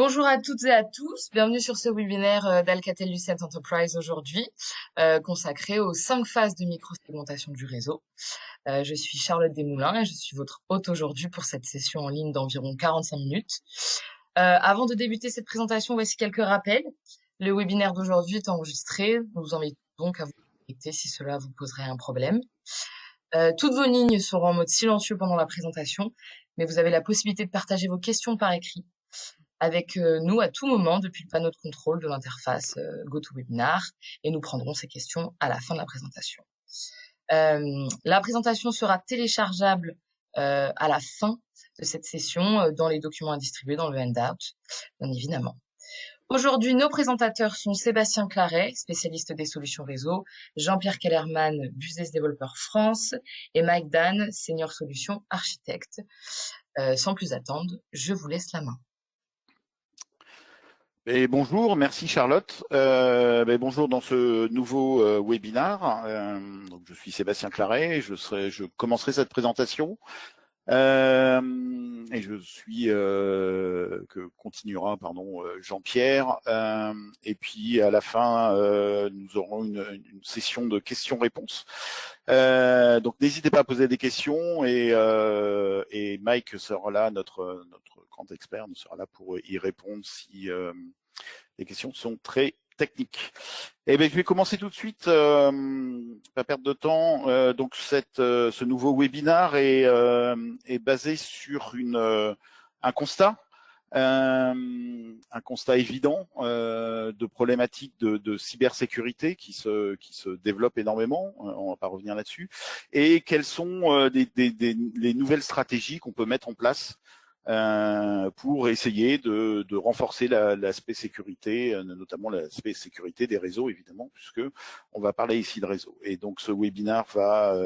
Bonjour à toutes et à tous, bienvenue sur ce webinaire d'Alcatel-Lucent Enterprise aujourd'hui, consacré aux 5 phases de microsegmentation du réseau. Je suis Charlotte Desmoulins et je suis votre hôte aujourd'hui pour cette session en ligne d'environ 45 minutes. Avant de débuter cette présentation, voici quelques rappels. Le webinaire d'aujourd'hui est enregistré, nous vous invitons donc à vous connecter si cela vous poserait un problème. Toutes vos lignes seront en mode silencieux pendant la présentation, mais vous avez la possibilité de partager vos questions par écrit avec nous à tout moment depuis le panneau de contrôle de l'interface GoToWebinar et nous prendrons ces questions à la fin de la présentation. La présentation sera téléchargeable à la fin de cette session dans les documents à distribuer dans le handout, bien évidemment. Aujourd'hui, nos présentateurs sont Sébastien Claret, spécialiste des solutions réseau, Jean-Pierre Kellerman, Business Developer France, et Mike Dan, Senior Solutions Architecte. Sans plus attendre, je vous laisse la main. Et bonjour, merci Charlotte. Bonjour dans ce nouveau webinar. Donc je suis Sébastien Claret, je commencerai cette présentation et je suis que continuera Jean-Pierre. Et puis à la fin nous aurons une session de questions-réponses. Donc n'hésitez pas à poser des questions et Mike sera là, notre grand expert, nous sera là pour y répondre si les questions sont très techniques. Et je vais commencer tout de suite, pas perdre de temps. Donc ce nouveau webinaire est basé sur un constat. Un constat évident de problématiques de cybersécurité qui se développent énormément, on va pas revenir là-dessus, et quelles sont les nouvelles stratégies qu'on peut mettre en place pour essayer de renforcer l'aspect sécurité, notamment l'aspect sécurité des réseaux, évidemment, puisque on va parler ici de réseau. Et donc ce webinaire va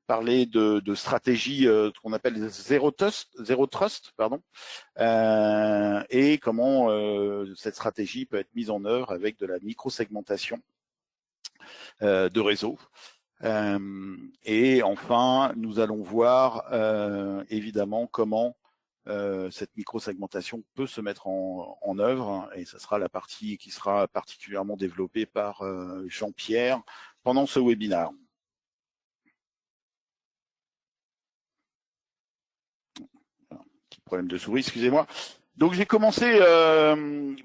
parler de stratégie qu'on appelle zéro trust, et comment cette stratégie peut être mise en œuvre avec de la microsegmentation de réseau. Et enfin, nous allons voir évidemment comment cette microsegmentation peut se mettre en œuvre, et ce sera la partie qui sera particulièrement développée par Jean-Pierre pendant ce webinaire. Petit problème de souris, excusez-moi. Donc j'ai commencé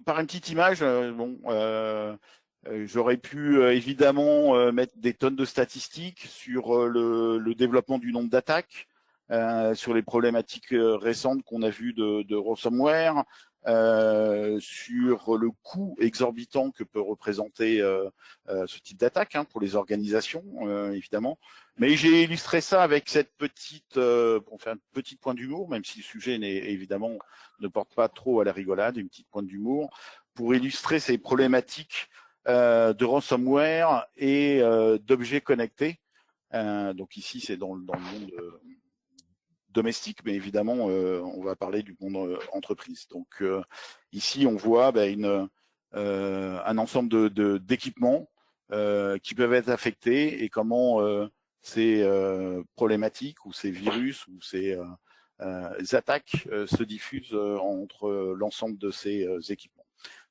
par une petite image. J'aurais pu évidemment mettre des tonnes de statistiques sur le développement du nombre d'attaques, sur les problématiques récentes qu'on a vues de ransomware, sur le coût exorbitant que peut représenter ce type d'attaque pour les organisations, évidemment. Mais j'ai illustré ça avec cette petite, pour faire une petite pointe d'humour, même si le sujet évidemment ne porte pas trop à la rigolade, une petite pointe d'humour, pour illustrer ces problématiques de ransomware et d'objets connectés. Donc ici, c'est dans le monde domestique, mais évidemment, on va parler du monde entreprise. Donc ici, on voit un ensemble d'équipements qui peuvent être affectés et comment ces problématiques ou ces virus ou ces attaques se diffusent entre l'ensemble de ces équipements.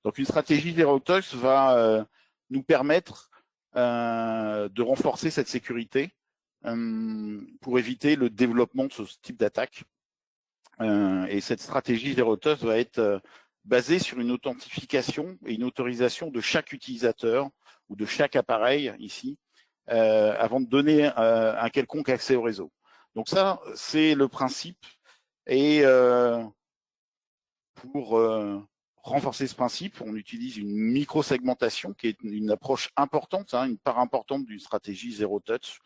Donc une stratégie Zero Trust va nous permettre de renforcer cette sécurité pour éviter le développement de ce type d'attaque. Et cette stratégie Zero Trust va être basée sur une authentification et une autorisation de chaque utilisateur ou de chaque appareil ici avant de donner un quelconque accès au réseau. Donc ça, c'est le principe. Et pour renforcer ce principe, on utilise une microsegmentation qui est une approche importante, une part importante d'une stratégie Zero Touch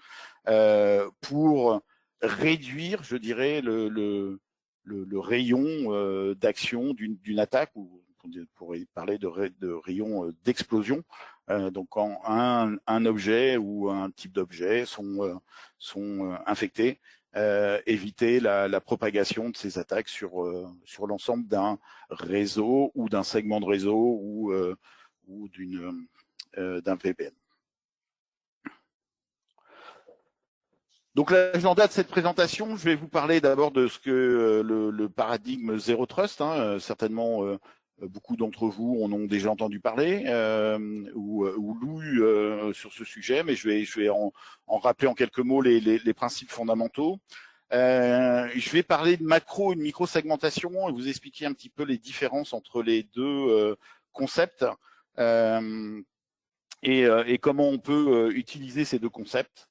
pour réduire, je dirais, le rayon d'action d'une attaque, ou on pourrait parler de rayon d'explosion. Donc quand un objet ou un type d'objet sont infectés, éviter la propagation de ces attaques sur l'ensemble d'un réseau ou d'un segment de réseau ou d'un VPN. Donc l'agenda de cette présentation, je vais vous parler d'abord de ce que le paradigme Zero Trust. Certainement, beaucoup d'entre vous en ont déjà entendu parler ou lu sur ce sujet, mais je vais en rappeler en quelques mots les principes fondamentaux. Je vais parler de macro et de micro-segmentation et vous expliquer un petit peu les différences entre les deux concepts et comment on peut utiliser ces deux concepts.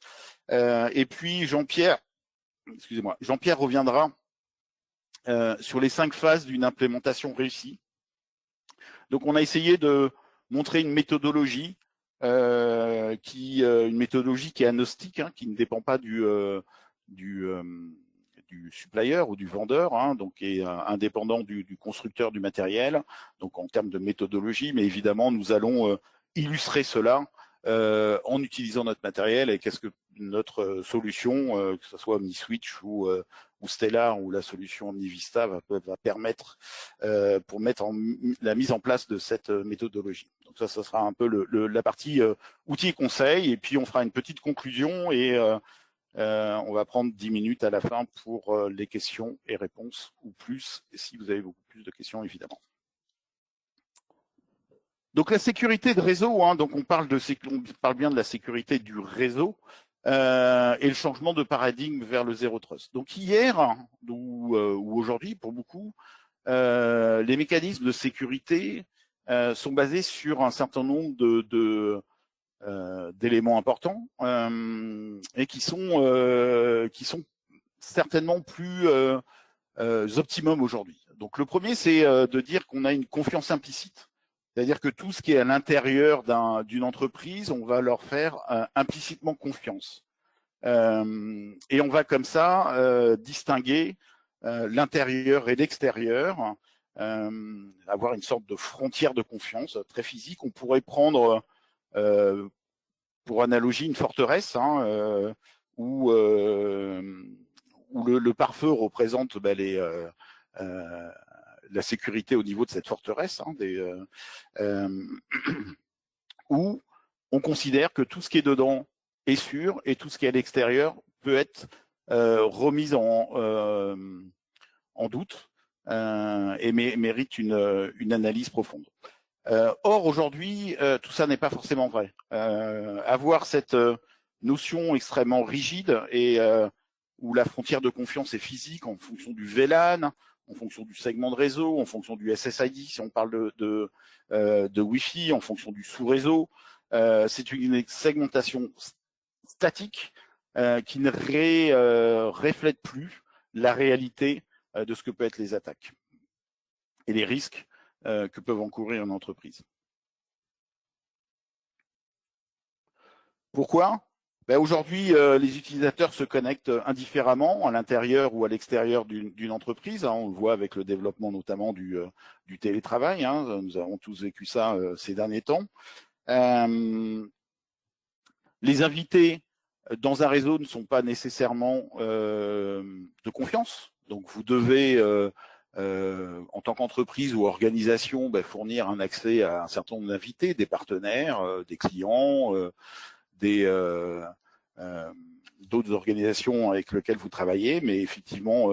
Et puis Jean-Pierre reviendra sur les 5 phases d'une implémentation réussie. Donc on a essayé de montrer une méthodologie qui est agnostique, hein, qui ne dépend pas du supplier ou du vendeur, hein, donc qui est indépendant du constructeur du matériel, donc en termes de méthodologie, mais évidemment nous allons illustrer cela en utilisant notre matériel et qu'est-ce que notre solution, que ce soit OmniSwitch ou Stellar ou la solution OmniVista va permettre pour mettre la mise en place de cette méthodologie. Donc ça sera un peu la partie outils et conseils, et puis on fera une petite conclusion et on va prendre 10 minutes à la fin pour les questions et réponses ou plus, si vous avez beaucoup plus de questions évidemment. Donc la sécurité de réseau, hein, donc on parle bien de la sécurité du réseau et le changement de paradigme vers le zéro trust. Donc hier ou aujourd'hui pour beaucoup, les mécanismes de sécurité sont basés sur un certain nombre d'éléments importants et qui sont certainement plus optimum aujourd'hui. Donc le premier, c'est de dire qu'on a une confiance implicite. C'est-à-dire que tout ce qui est à l'intérieur d'une entreprise, on va leur faire implicitement confiance. Et on va comme ça distinguer l'intérieur et l'extérieur, avoir une sorte de frontière de confiance très physique. On pourrait prendre, pour analogie, une forteresse, hein, où le pare-feu représente la sécurité au niveau de cette forteresse, hein, où on considère que tout ce qui est dedans est sûr et tout ce qui est à l'extérieur peut être remis en doute et mérite une analyse profonde. Or, aujourd'hui, tout ça n'est pas forcément vrai. Avoir cette notion extrêmement rigide et où la frontière de confiance est physique en fonction du VLAN, en fonction du segment de réseau, en fonction du SSID, si on parle de Wi-Fi, en fonction du sous-réseau. C'est une segmentation statique qui ne reflète plus la réalité de ce que peut être les attaques et les risques que peuvent encourir une entreprise. Pourquoi ? Aujourd'hui, les utilisateurs se connectent indifféremment à l'intérieur ou à l'extérieur d'une entreprise. Hein, on le voit avec le développement notamment du télétravail. Hein, nous avons tous vécu ça ces derniers temps. Les invités dans un réseau ne sont pas nécessairement de confiance. Donc, vous devez, en tant qu'entreprise ou organisation, fournir un accès à un certain nombre d'invités, des partenaires, des clients, d'autres organisations avec lesquelles vous travaillez, mais effectivement,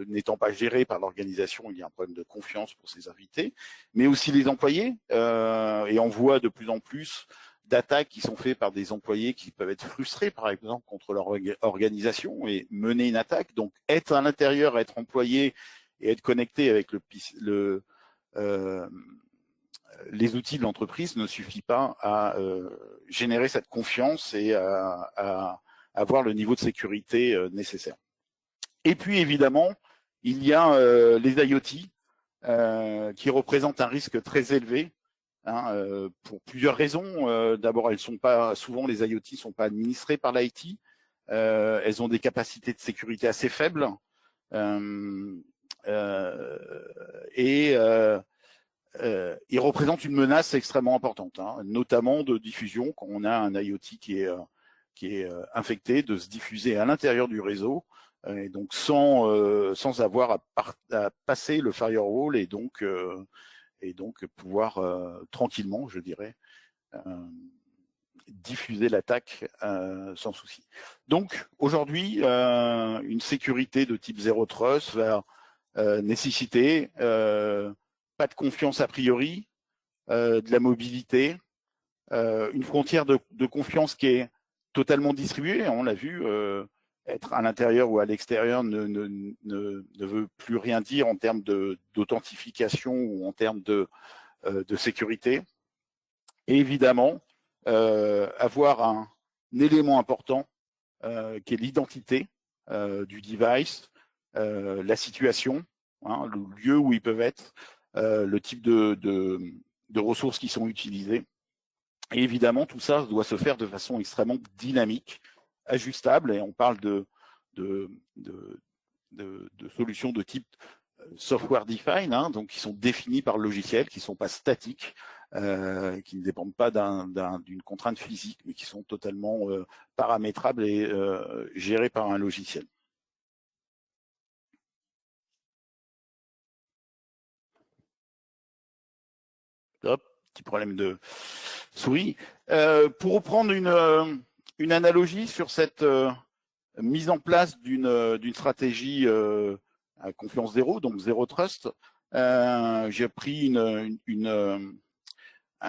n'étant pas géré par l'organisation, il y a un problème de confiance pour ces invités, mais aussi les employés, et on voit de plus en plus d'attaques qui sont faites par des employés qui peuvent être frustrés, par exemple, contre leur organisation et mener une attaque. Donc, être à l'intérieur, être employé et être connecté avec les outils de l'entreprise ne suffit pas à générer cette confiance et à avoir le niveau de sécurité nécessaire. Et puis, évidemment, il y a les IoT qui représentent un risque très élevé, hein, pour plusieurs raisons. D'abord, souvent les IoT sont pas administrées par l'IT. Elles ont des capacités de sécurité assez faibles. Ils représentent une menace extrêmement importante, hein, notamment de diffusion quand on a un IoT qui est infecté, de se diffuser à l'intérieur du réseau, et donc sans avoir à passer le firewall et donc pouvoir tranquillement, je dirais, diffuser l'attaque sans souci. Donc aujourd'hui, une sécurité de type Zero Trust va nécessiter pas de confiance a priori, de la mobilité, une frontière de confiance qui est totalement distribuée, on l'a vu, être à l'intérieur ou à l'extérieur ne veut plus rien dire en termes d'authentification ou en termes de sécurité. Et évidemment, avoir un élément important qui est l'identité du device, la situation, hein, le lieu où ils peuvent être, le type de ressources qui sont utilisées. Et évidemment, tout ça doit se faire de façon extrêmement dynamique, ajustable, et on parle de solutions de type software defined, hein, donc qui sont définies par le logiciel, qui ne sont pas statiques, qui ne dépendent pas d'une contrainte physique, mais qui sont totalement paramétrables et gérées par un logiciel. Hop, petit problème de souris. Pour reprendre une analogie sur cette mise en place d'une stratégie à confiance zéro, donc zéro trust, j'ai pris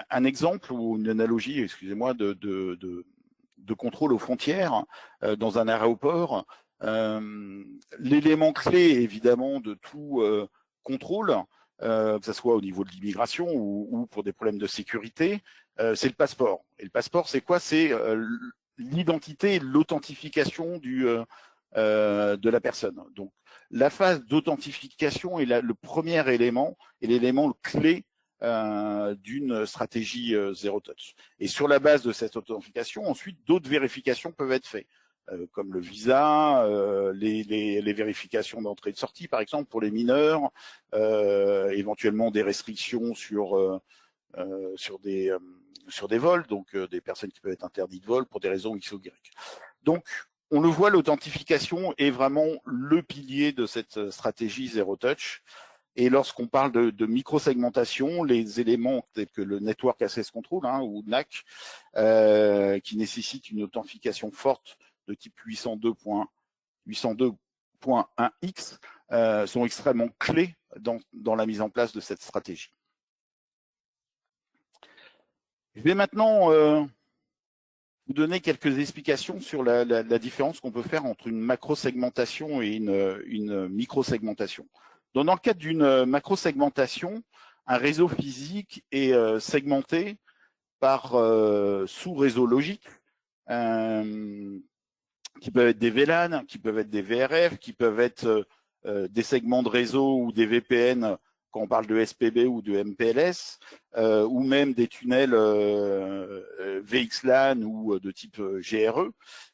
un exemple ou une analogie, excusez-moi, de contrôle aux frontières dans un aéroport. L'élément clé, évidemment, de tout contrôle, que ce soit au niveau de l'immigration ou pour des problèmes de sécurité, c'est le passeport. Et le passeport, c'est quoi? C'est l'identité et l'authentification de la personne. Donc, la phase d'authentification est le premier élément et l'élément clé d'une stratégie zéro touch. Et sur la base de cette authentification, ensuite, d'autres vérifications peuvent être faites, comme le visa, les vérifications d'entrée et de sortie, par exemple, pour les mineurs, éventuellement des restrictions sur des vols, donc des personnes qui peuvent être interdites de vol pour des raisons X ou Y. Donc, on le voit, l'authentification est vraiment le pilier de cette stratégie zéro touch. Et lorsqu'on parle de micro-segmentation, les éléments tels que le Network Access Control, hein, ou NAC, qui nécessitent une authentification forte de type 802.1x, sont extrêmement clés dans la mise en place de cette stratégie. Je vais maintenant vous donner quelques explications sur la différence qu'on peut faire entre une macro-segmentation et une micro-segmentation. Donc, dans le cadre d'une macro-segmentation, un réseau physique est segmenté par sous-réseaux logiques, qui peuvent être des VLAN, qui peuvent être des VRF, qui peuvent être des segments de réseau ou des VPN quand on parle de SPB ou de MPLS, ou même des tunnels VXLAN ou de type GRE.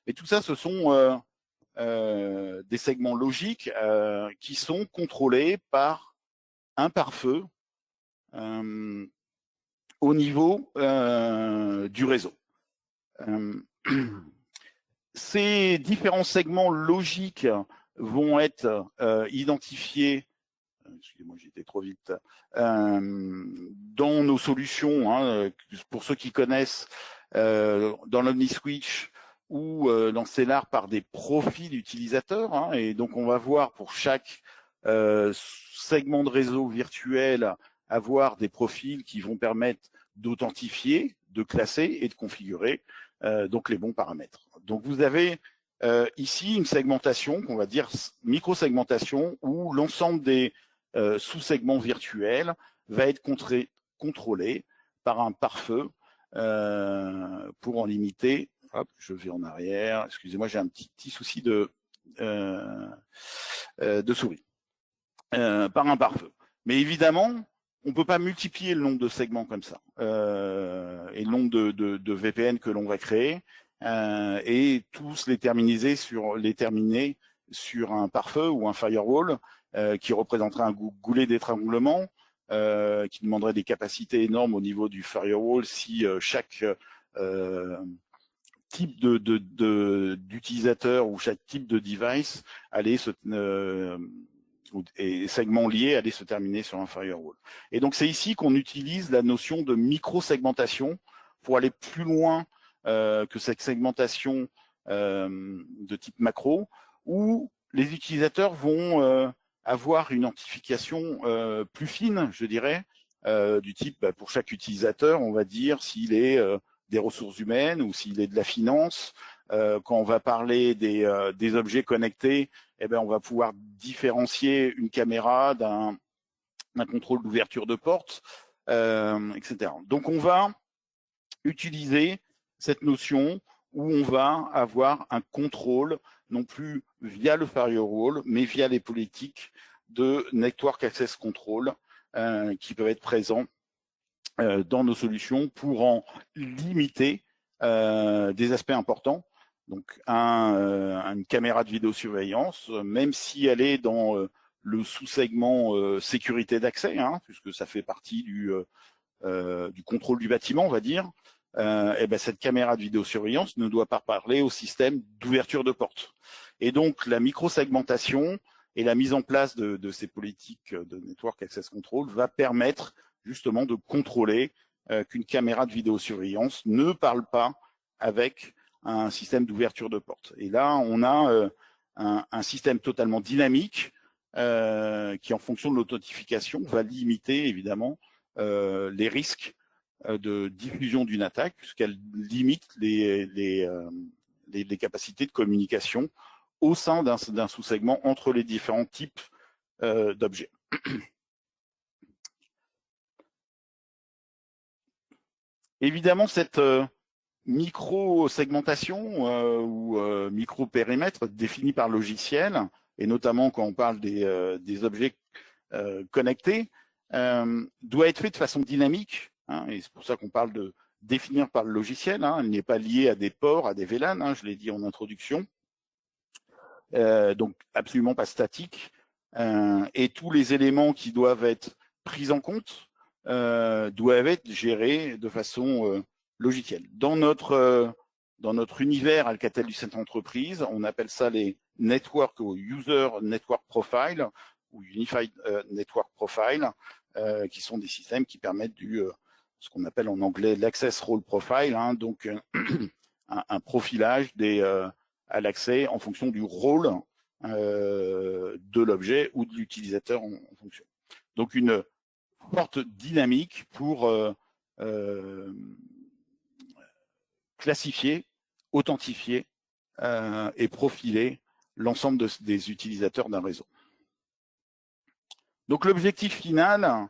Et tout ça, ce sont des segments logiques qui sont contrôlés par un pare-feu au niveau du réseau. Ces différents segments logiques vont être identifiés, excusez-moi, j'étais trop vite, dans nos solutions, hein, pour ceux qui connaissent, dans l'OmniSwitch ou dans Stellar par des profils utilisateurs, hein, et donc on va voir pour chaque segment de réseau virtuel avoir des profils qui vont permettre d'authentifier, de classer et de configurer donc les bons paramètres. Donc vous avez ici une segmentation qu'on va dire micro-segmentation où l'ensemble des sous-segments virtuels va être contrôlé par un pare-feu pour en limiter. Hop, je vais en arrière. Excusez-moi, j'ai un petit souci de souris. Par un pare-feu. Mais évidemment, on ne peut pas multiplier le nombre de segments comme ça et le nombre de VPN que l'on va créer et tous les terminer sur un pare-feu ou un firewall qui représenterait un goulet d'étranglement qui demanderait des capacités énormes au niveau du firewall si chaque type d'utilisateur ou chaque type de device allait et segments liés allaient se terminer sur un firewall. Et donc c'est ici qu'on utilise la notion de micro-segmentation pour aller plus loin que cette segmentation de type macro, où les utilisateurs vont avoir une identification plus fine, je dirais, du type, pour chaque utilisateur, on va dire s'il est des ressources humaines ou s'il est de la finance. Quand on va parler des objets connectés, eh ben, on va pouvoir différencier une caméra d'un contrôle d'ouverture de porte, etc. Donc, on va utiliser cette notion où on va avoir un contrôle, non plus via le firewall, mais via les politiques de Network Access Control qui peuvent être présents dans nos solutions pour en limiter des aspects importants. Donc, une caméra de vidéosurveillance, même si elle est dans le sous-segment sécurité d'accès, puisque ça fait partie du contrôle du bâtiment, on va dire, et ben cette caméra de vidéosurveillance ne doit pas parler au système d'ouverture de porte. Et donc, la microsegmentation et la mise en place de ces politiques de Network Access Control va permettre justement de contrôler qu'une caméra de vidéosurveillance ne parle pas avec un système d'ouverture de porte. Et là, on a un système totalement dynamique qui, en fonction de l'authentification, va limiter évidemment les risques de diffusion d'une attaque, puisqu'elle limite les capacités de communication au sein d'un sous-segment entre les différents types d'objets. Évidemment, cette micro-segmentation ou micro-périmètre définie par logiciel, et notamment quand on parle des objets connectés, doit être fait de façon dynamique, et c'est pour ça qu'on parle de définir par le logiciel. Elle n'est pas liée à des ports, à des VLAN, je l'ai dit en introduction, donc absolument pas statique, et tous les éléments qui doivent être pris en compte doivent être gérés de façon logicielle. Dans notre univers Alcatel Lucent Entreprise, on appelle ça les Network ou User Network Profile ou Unified Network Profile, qui sont des systèmes qui permettent ce qu'on appelle en anglais l'Access Role Profile, donc un profilage à l'accès en fonction du rôle de l'objet ou de l'utilisateur en fonction. Donc une forte dynamique pour classifier, authentifier et profiler l'ensemble des utilisateurs d'un réseau. Donc l'objectif final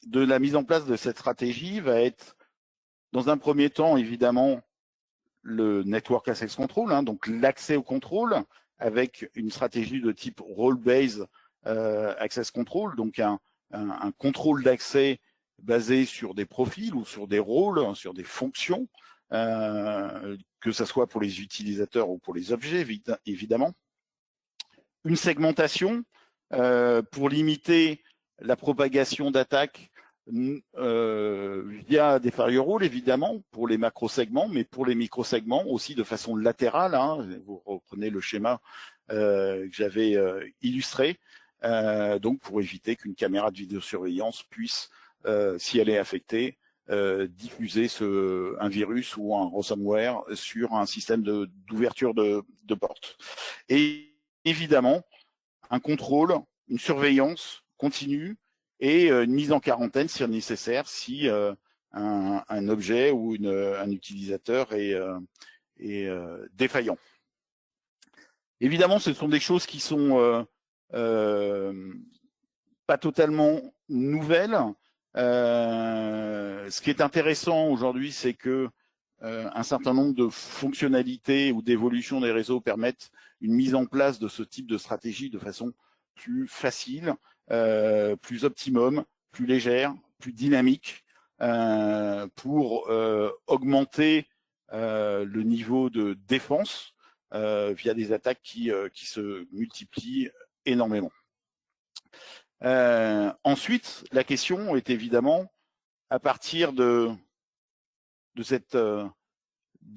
de la mise en place de cette stratégie va être, dans un premier temps, évidemment, le Network Access Control, donc l'accès au contrôle, avec une stratégie de type Role-Based Access Control, donc un contrôle d'accès basé sur des profils ou sur des rôles, sur des fonctions, que ce soit pour les utilisateurs ou pour les objets, évidemment. Une segmentation pour limiter la propagation d'attaques via des firewalls, évidemment, pour les macro-segments, mais pour les micro-segments aussi de façon latérale. Vous reprenez le schéma que j'avais illustré, donc pour éviter qu'une caméra de vidéosurveillance puisse, si elle est affectée, diffuser un virus ou un ransomware sur un système d'ouverture de porte. Et évidemment, un contrôle, une surveillance continue et une mise en quarantaine si nécessaire, si un objet ou un utilisateur est défaillant. Évidemment, ce sont des choses qui sont pas totalement nouvelles. Ce qui est intéressant aujourd'hui, c'est que un certain nombre de fonctionnalités ou d'évolutions des réseaux permettent une mise en place de ce type de stratégie de façon plus facile, plus optimum, plus légère, plus dynamique, pour augmenter le niveau de défense via des attaques qui se multiplient énormément. Ensuite, la question est évidemment, à partir de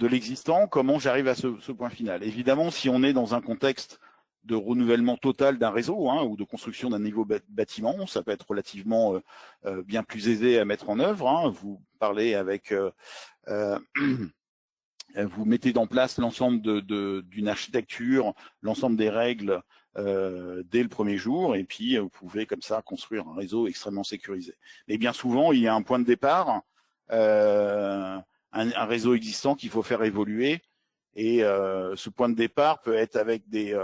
l'existant, comment j'arrive à ce point final. Évidemment, si on est dans un contexte de renouvellement total d'un réseau ou de construction d'un nouveau bâtiment, ça peut être relativement bien plus aisé à mettre en œuvre. Vous parlez avec, vous mettez en place l'ensemble d'une architecture, l'ensemble des règles dès le premier jour, et puis vous pouvez comme ça construire un réseau extrêmement sécurisé. Mais bien souvent, il y a un point de départ, un réseau existant qu'il faut faire évoluer, et ce point de départ peut être avec des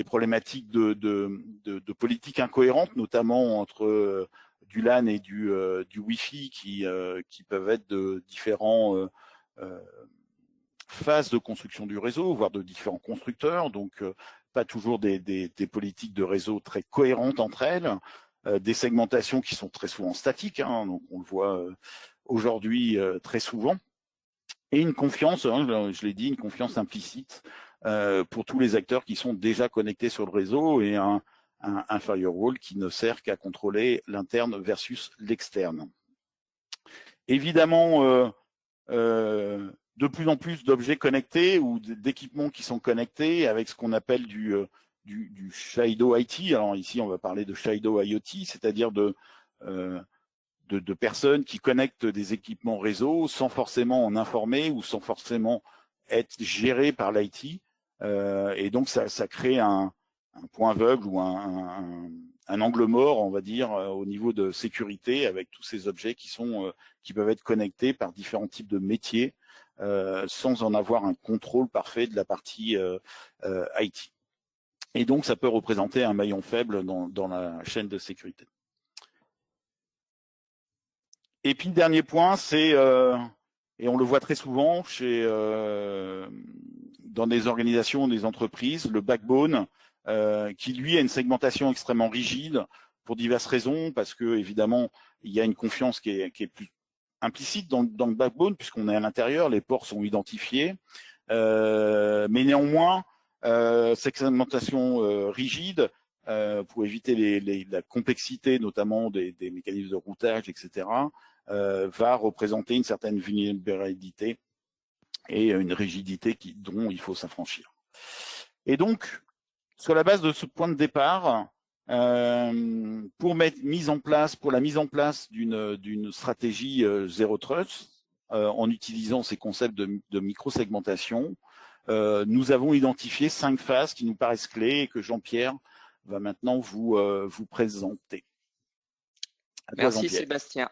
problématiques de politique incohérente, notamment entre du LAN et du Wi-Fi qui peuvent être de différents phases de construction du réseau, voire de différents constructeurs, donc pas toujours des politiques de réseau très cohérentes entre elles, des segmentations qui sont très souvent statiques, hein, donc on le voit aujourd'hui très souvent, et une confiance, hein, je l'ai dit, une confiance implicite pour tous les acteurs qui sont déjà connectés sur le réseau, et un firewall qui ne sert qu'à contrôler l'interne versus l'externe. Évidemment, de plus en plus d'objets connectés ou d'équipements qui sont connectés avec ce qu'on appelle du Shadow IT. Alors ici, on va parler de Shadow IoT, c'est-à-dire de personnes qui connectent des équipements réseau sans forcément en informer ou sans forcément être gérées par l'IT. Et donc, ça crée un point aveugle ou un angle mort, on va dire, au niveau de sécurité, avec tous ces objets qui peuvent être connectés par différents types de métiers, sans en avoir un contrôle parfait de la partie IT. Et donc, ça peut représenter un maillon faible dans la chaîne de sécurité. Et puis, le dernier point, c'est, et on le voit très souvent dans des organisations, des entreprises, le backbone, qui lui a une segmentation extrêmement rigide pour diverses raisons, parce que évidemment il y a une confiance qui est plus implicite dans le backbone, puisqu'on est à l'intérieur, les ports sont identifiés, mais néanmoins cette segmentation rigide, pour éviter la complexité notamment des mécanismes de routage, etc., va représenter une certaine vulnérabilité et une rigidité dont il faut s'affranchir. Et donc, sur la base de ce point de départ, pour la mise en place d'une stratégie Zero Trust, en utilisant ces concepts de micro-segmentation, nous avons identifié 5 phases qui nous paraissent clés et que Jean-Pierre va maintenant vous présenter. À toi, Merci Jean-Pierre. Sébastien.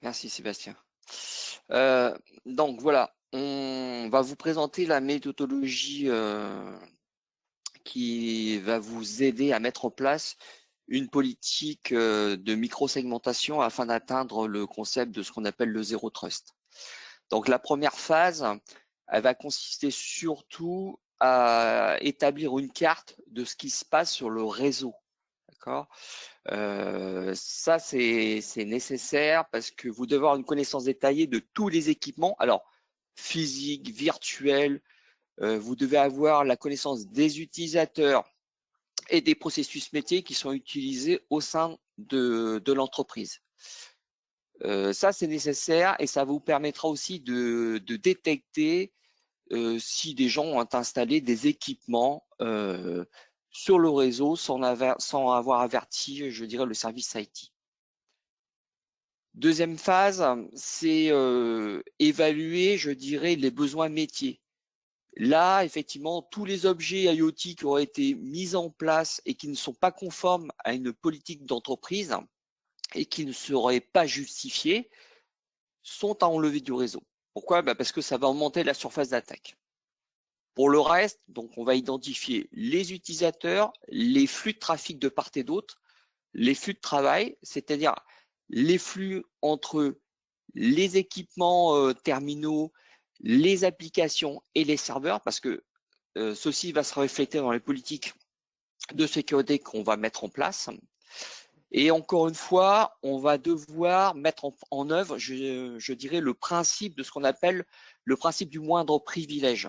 Merci Sébastien. Donc voilà, on va vous présenter la méthodologie qui va vous aider à mettre en place une politique de micro-segmentation afin d'atteindre le concept de ce qu'on appelle le Zero Trust. Donc la première phase, elle va consister surtout à établir une carte de ce qui se passe sur le réseau. D'accord ? Ça, c'est nécessaire parce que vous devez avoir une connaissance détaillée de tous les équipements, alors physiques, virtuels. Vous devez avoir la connaissance des utilisateurs et des processus métiers qui sont utilisés au sein de l'entreprise. Ça, c'est nécessaire et ça vous permettra aussi de détecter si des gens ont installé des équipements sur le réseau sans avoir averti, je dirais, le service IT. Deuxième phase, c'est évaluer, je dirais, les besoins métiers. Là, effectivement, tous les objets IoT qui auraient été mis en place et qui ne sont pas conformes à une politique d'entreprise et qui ne seraient pas justifiés sont à enlever du réseau. Pourquoi ? Parce que ça va augmenter la surface d'attaque. Pour le reste, donc, on va identifier les utilisateurs, les flux de trafic de part et d'autre, les flux de travail, c'est-à-dire les flux entre les équipements terminaux, les applications et les serveurs, parce que ceci va se refléter dans les politiques de sécurité qu'on va mettre en place. Et encore une fois, on va devoir mettre en œuvre, je dirais, le principe de ce qu'on appelle le principe du moindre privilège.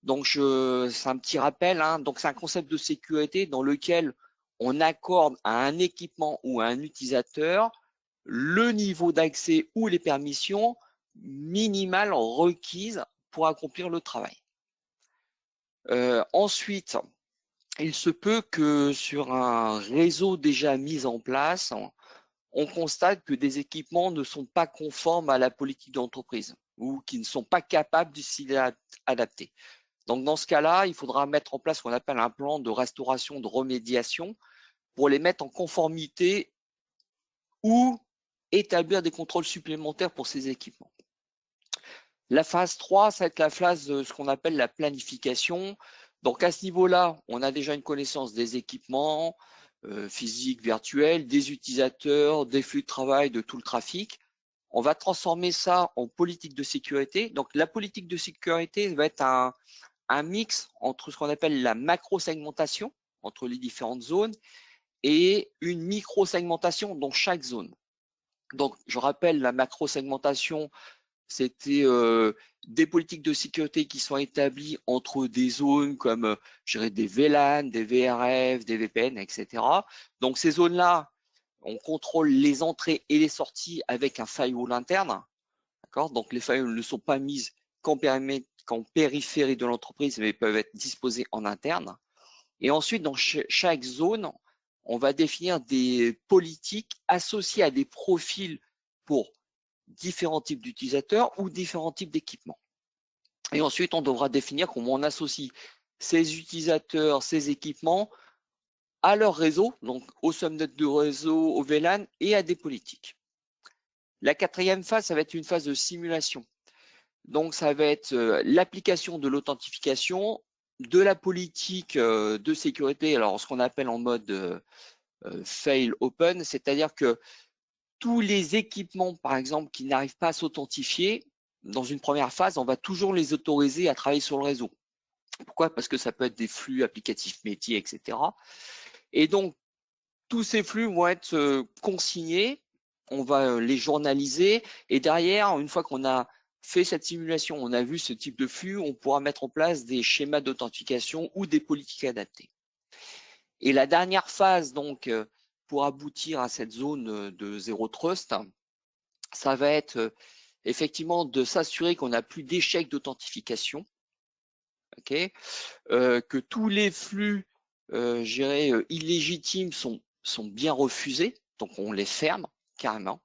Donc, c'est un petit rappel. Donc, c'est un concept de sécurité dans lequel on accorde à un équipement ou à un utilisateur le niveau d'accès ou les permissions minimales requises pour accomplir le travail. Ensuite, il se peut que sur un réseau déjà mis en place, on constate que des équipements ne sont pas conformes à la politique d'entreprise ou qui ne sont pas capables de s'y adapter. Donc, dans ce cas-là, il faudra mettre en place ce qu'on appelle un plan de restauration, de remédiation pour les mettre en conformité ou établir des contrôles supplémentaires pour ces équipements. La phase 3, ça va être la phase de ce qu'on appelle la planification. Donc, à ce niveau-là, on a déjà une connaissance des équipements physiques, virtuels, des utilisateurs, des flux de travail, de tout le trafic. On va transformer ça en politique de sécurité. Donc, la politique de sécurité va être un mix entre ce qu'on appelle la macro-segmentation, entre les différentes zones, et une micro-segmentation dans chaque zone. Donc, je rappelle, la macro-segmentation, c'était des politiques de sécurité qui sont établies entre des zones comme je dirais des VLAN, des VRF, des VPN, etc. Donc, ces zones-là, on contrôle les entrées et les sorties avec un firewall interne. D'accord? Donc, les firewalls ne sont pas mises qu'en périphérie de l'entreprise, mais peuvent être disposées en interne. Et ensuite, dans chaque zone, on va définir des politiques associées à des profils pour différents types d'utilisateurs ou différents types d'équipements. Et ensuite, on devra définir comment on associe ces utilisateurs, ces équipements à leur réseau, donc au subnet de réseau, au VLAN et à des politiques. La quatrième phase, ça va être une phase de simulation. Donc, ça va être l'application de l'authentification, de la politique de sécurité, alors ce qu'on appelle en mode fail open, c'est-à-dire que tous les équipements, par exemple, qui n'arrivent pas à s'authentifier, dans une première phase, on va toujours les autoriser à travailler sur le réseau. Pourquoi? Parce que ça peut être des flux applicatifs métiers, etc. Et donc, tous ces flux vont être consignés, on va les journaliser, et derrière, une fois qu'on a fait cette simulation, on a vu ce type de flux, on pourra mettre en place des schémas d'authentification ou des politiques adaptées. Et la dernière phase, donc, pour aboutir à cette zone de zéro trust, ça va être effectivement de s'assurer qu'on n'a plus d'échecs d'authentification, okay, que tous les flux illégitimes sont bien refusés, donc on les ferme carrément.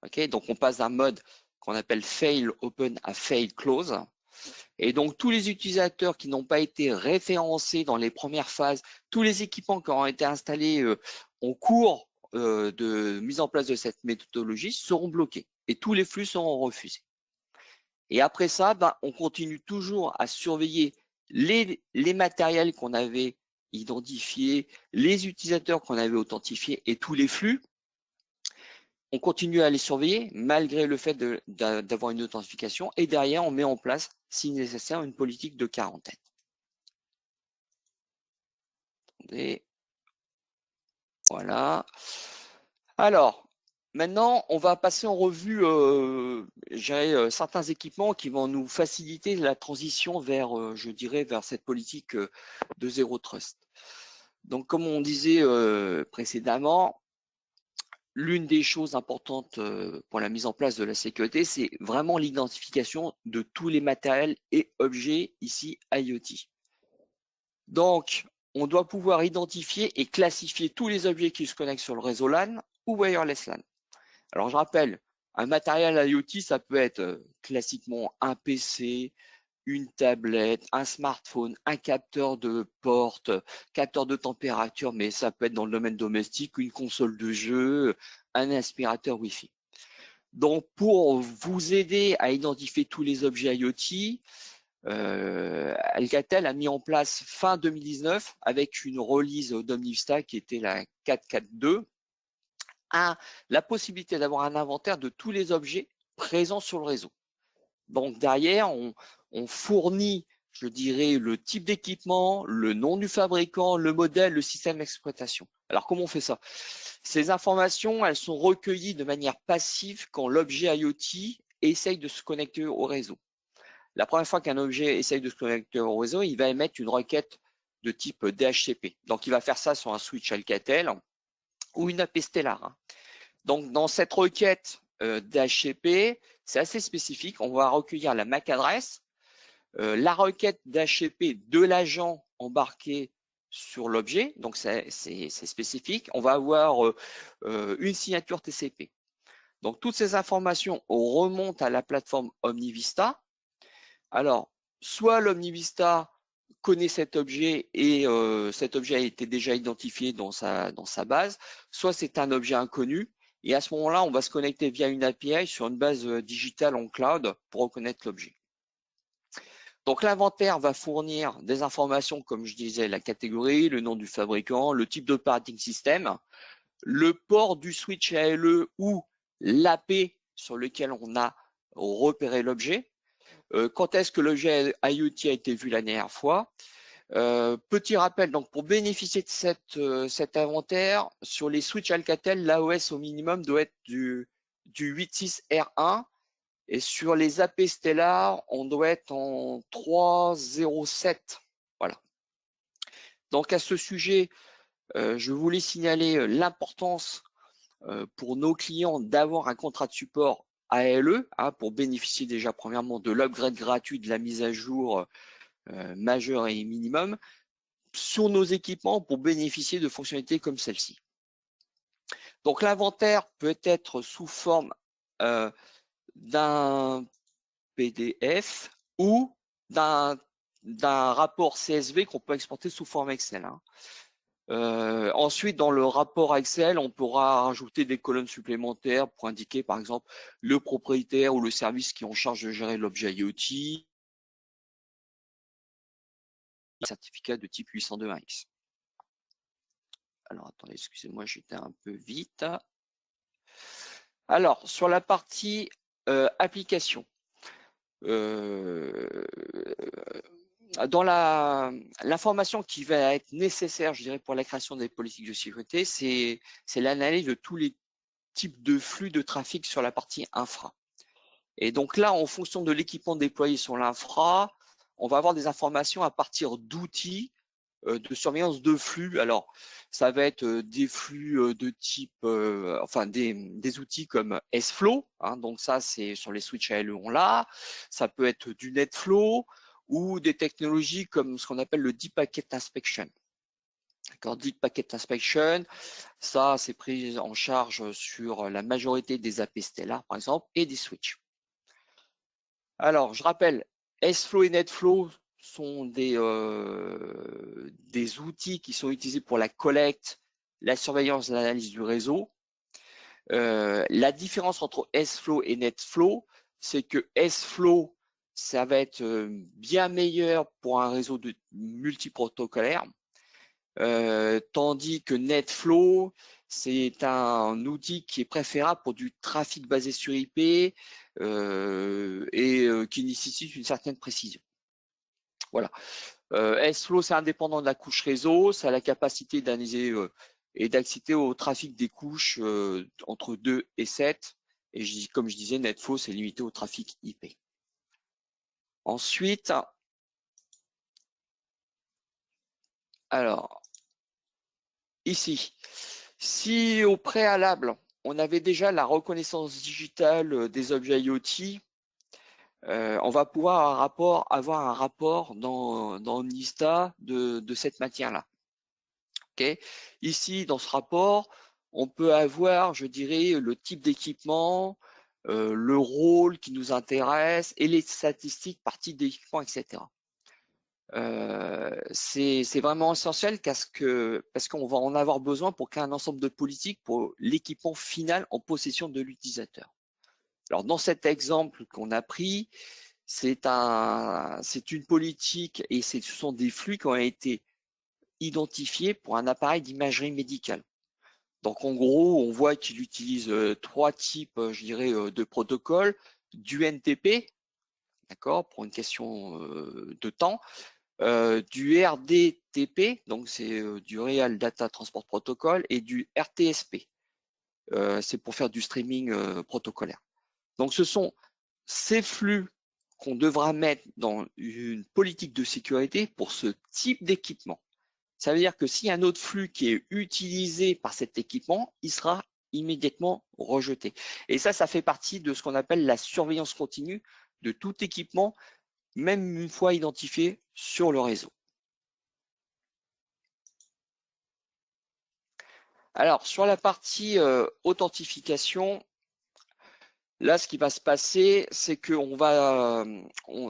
Okay, donc on passe d'un mode qu'on appelle fail open à fail close. Et donc tous les utilisateurs qui n'ont pas été référencés dans les premières phases, tous les équipements qui ont été installés en cours de mise en place de cette méthodologie seront bloqués et tous les flux seront refusés. Et après ça, on continue toujours à surveiller les matériels qu'on avait identifiés, les utilisateurs qu'on avait authentifiés et tous les flux. On continue à les surveiller malgré le fait d'avoir une authentification et derrière, on met en place, si nécessaire, une politique de quarantaine. Attendez. Voilà. Alors, maintenant, on va passer en revue certains équipements qui vont nous faciliter la transition vers, je dirais, vers cette politique de zéro trust. Donc, comme on disait précédemment, l'une des choses importantes pour la mise en place de la sécurité, c'est vraiment l'identification de tous les matériels et objets ici IoT. Donc, on doit pouvoir identifier et classifier tous les objets qui se connectent sur le réseau LAN ou wireless LAN. Alors, je rappelle, un matériel IoT, ça peut être classiquement un PC, une tablette, un smartphone, un capteur de porte, capteur de température, mais ça peut être dans le domaine domestique, une console de jeu, un aspirateur Wi-Fi. Donc, pour vous aider à identifier tous les objets IoT, Alcatel a mis en place fin 2019 avec une release d'Omnivista qui était la 4.4.2, la possibilité d'avoir un inventaire de tous les objets présents sur le réseau. Donc derrière, on fournit, je dirais, le type d'équipement, le nom du fabricant, le modèle, le système d'exploitation. Alors comment on fait ça? Ces informations, elles sont recueillies de manière passive quand l'objet IoT essaye de se connecter au réseau. La première fois qu'un objet essaye de se connecter au réseau, il va émettre une requête de type DHCP. Donc il va faire ça sur un switch Alcatel ou une AP Stellar. Donc dans cette requête DHCP, c'est assez spécifique. On va recueillir la MAC adresse, la requête d'HCP de l'agent embarqué sur l'objet, donc c'est spécifique. On va avoir une signature TCP. Donc toutes ces informations remontent à la plateforme Omnivista. Alors, soit l'Omnivista connaît cet objet et cet objet a été déjà identifié dans sa base, soit c'est un objet inconnu. Et à ce moment-là, on va se connecter via une API sur une base digitale en cloud pour reconnaître l'objet. Donc l'inventaire va fournir des informations, comme je disais, la catégorie, le nom du fabricant, le type d'operating system, le port du switch ALE ou l'AP sur lequel on a repéré l'objet, quand est-ce que l'objet IoT a été vu la dernière fois. Petit rappel, donc pour bénéficier de cet inventaire, sur les switches Alcatel, l'AOS au minimum doit être du 8.6R1 et sur les AP Stellar, on doit être en 3.0.7. Voilà. Donc à ce sujet, je voulais signaler l'importance pour nos clients d'avoir un contrat de support ALE pour bénéficier déjà premièrement de l'upgrade gratuit de la mise à jour majeure et minimum sur nos équipements pour bénéficier de fonctionnalités comme celle-ci. Donc l'inventaire peut être sous forme d'un PDF ou d'un rapport CSV qu'on peut exporter sous forme Excel. Ensuite, dans le rapport Excel, on pourra rajouter des colonnes supplémentaires pour indiquer, par exemple, le propriétaire ou le service qui est en charge de gérer l'objet IoT, certificat de type 802.1x. Alors, attendez, excusez-moi, j'étais un peu vite. Alors, sur la partie application, dans l'information qui va être nécessaire, je dirais, pour la création des politiques de sécurité, c'est l'analyse de tous les types de flux de trafic sur la partie infra. Et donc là, en fonction de l'équipement déployé sur l'infra, on va avoir des informations à partir d'outils de surveillance de flux. Alors, ça va être des flux de type, enfin des outils comme S-Flow, donc ça c'est sur les switches ALE on l'a. Ça peut être du NetFlow ou des technologies comme ce qu'on appelle le Deep Packet Inspection. D'accord, Deep Packet Inspection, ça c'est pris en charge sur la majorité des AP Stellar par exemple et des switches. Alors, je rappelle, S-Flow et NetFlow sont des outils qui sont utilisés pour la collecte, la surveillance et l'analyse du réseau. La différence entre S-Flow et NetFlow, c'est que S-Flow, ça va être bien meilleur pour un réseau de multiprotocolaire, tandis que NetFlow, c'est un outil qui est préférable pour du trafic basé sur IP et qui nécessite une certaine précision. Voilà. S-Flow, c'est indépendant de la couche réseau, ça a la capacité d'analyser et d'accéder au trafic des couches entre 2 et 7. Et comme je disais, NetFlow, c'est limité au trafic IP. Ensuite, alors, ici, si au préalable, on avait déjà la reconnaissance digitale des objets IoT, on va pouvoir avoir un rapport dans NISTA de cette matière-là. Okay. Ici, dans ce rapport, on peut avoir, je dirais, le type d'équipement, le rôle qui nous intéresse et les statistiques par type d'équipement, etc. C'est vraiment essentiel parce qu'on va en avoir besoin pour créer un ensemble de politiques pour l'équipement final en possession de l'utilisateur. Alors, dans cet exemple qu'on a pris, c'est une politique et ce sont des flux qui ont été identifiés pour un appareil d'imagerie médicale. Donc, en gros, on voit qu'il utilise trois types, je dirais, de protocoles, du NTP, d'accord, pour une question de temps, du RDTP, donc c'est du Real Data Transport Protocol, et du RTSP, c'est pour faire du streaming protocolaire. Donc, ce sont ces flux qu'on devra mettre dans une politique de sécurité pour ce type d'équipement. Ça veut dire que s'il y a un autre flux qui est utilisé par cet équipement, il sera immédiatement rejeté. Et ça fait partie de ce qu'on appelle la surveillance continue de tout équipement, même une fois identifié sur le réseau. Alors, sur la partie authentification, Là, ce qui va se passer, c'est qu'on va,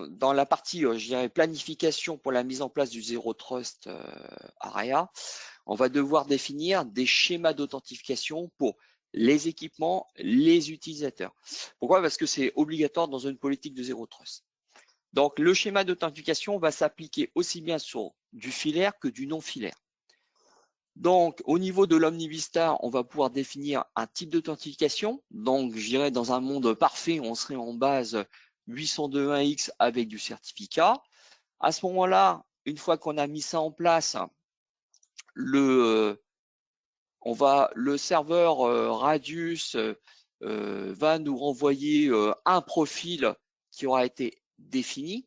dans la partie, je dirais, planification pour la mise en place du Zero Trust ARIA, on va devoir définir des schémas d'authentification pour les équipements, les utilisateurs. Pourquoi? Parce que c'est obligatoire dans une politique de Zero Trust. Donc, le schéma d'authentification va s'appliquer aussi bien sur du filaire que du non filaire. Donc, au niveau de l'OmniVista, on va pouvoir définir un type d'authentification. Donc, je dirais dans un monde parfait, on serait en base 802.1x avec du certificat. À ce moment-là, une fois qu'on a mis ça en place, le serveur Radius va nous renvoyer un profil qui aura été défini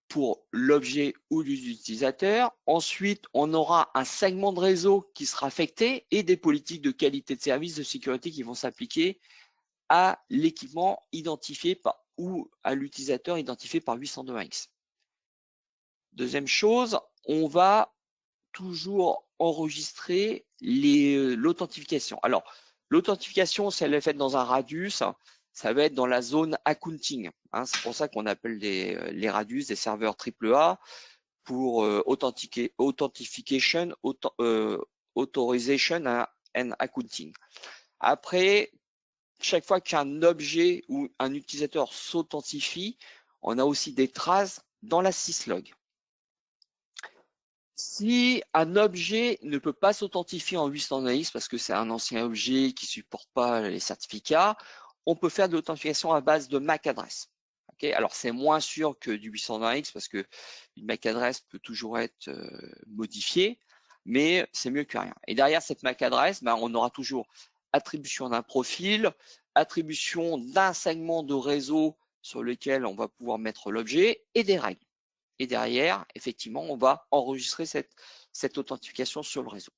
pour l'objet ou l'utilisateur. Ensuite, on aura un segment de réseau qui sera affecté et des politiques de qualité de service, de sécurité qui vont s'appliquer à l'équipement identifié par ou à l'utilisateur identifié par 802.1x. Deuxième chose, on va toujours enregistrer l'authentification. Alors, l'authentification, si elle est faite dans un radius, ça va être dans la zone accounting. Hein, c'est pour ça qu'on appelle les radius des serveurs AAA pour authentification, authorization and accounting. Après, chaque fois qu'un objet ou un utilisateur s'authentifie, on a aussi des traces dans la syslog. Si un objet ne peut pas s'authentifier en 800x parce que c'est un ancien objet qui ne supporte pas les certificats, on peut faire de l'authentification à base de MAC adresse. Okay, alors c'est moins sûr que du 801x parce que une MAC adresse peut toujours être modifiée, mais c'est mieux que rien. Et derrière cette MAC adresse, ben, on aura toujours attribution d'un profil, attribution d'un segment de réseau sur lequel on va pouvoir mettre l'objet et des règles. Et derrière, effectivement, on va enregistrer cette authentification sur le réseau.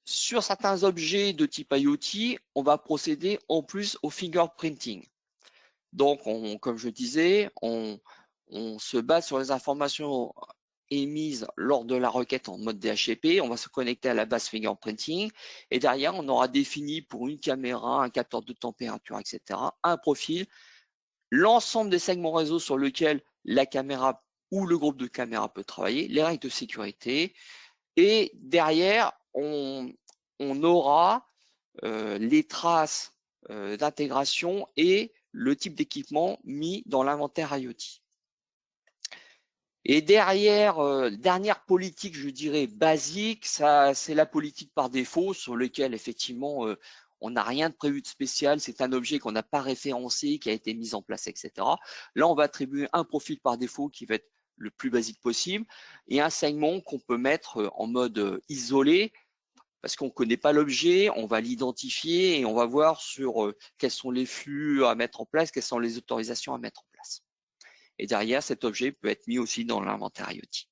Sur certains objets de type IoT, on va procéder en plus au fingerprinting. Donc, comme je disais, on se base sur les informations émises lors de la requête en mode DHCP. On va se connecter à la base fingerprinting. Et derrière, on aura défini pour une caméra, un capteur de température, etc., un profil, l'ensemble des segments réseau sur lequel la caméra ou le groupe de caméras peut travailler, les règles de sécurité. Et derrière, on aura les traces d'intégration et le type d'équipement mis dans l'inventaire IoT. Et derrière, dernière politique, je dirais basique, ça c'est la politique par défaut sur lequel effectivement on n'a rien de prévu de spécial, c'est un objet qu'on n'a pas référencé, qui a été mis en place, etc. Là, on va attribuer un profil par défaut qui va être le plus basique possible et un segment qu'on peut mettre en mode isolé parce qu'on ne connaît pas l'objet, on va l'identifier et on va voir sur quels sont les flux à mettre en place, quelles sont les autorisations à mettre en place. Et derrière, cet objet peut être mis aussi dans l'inventaire IoT.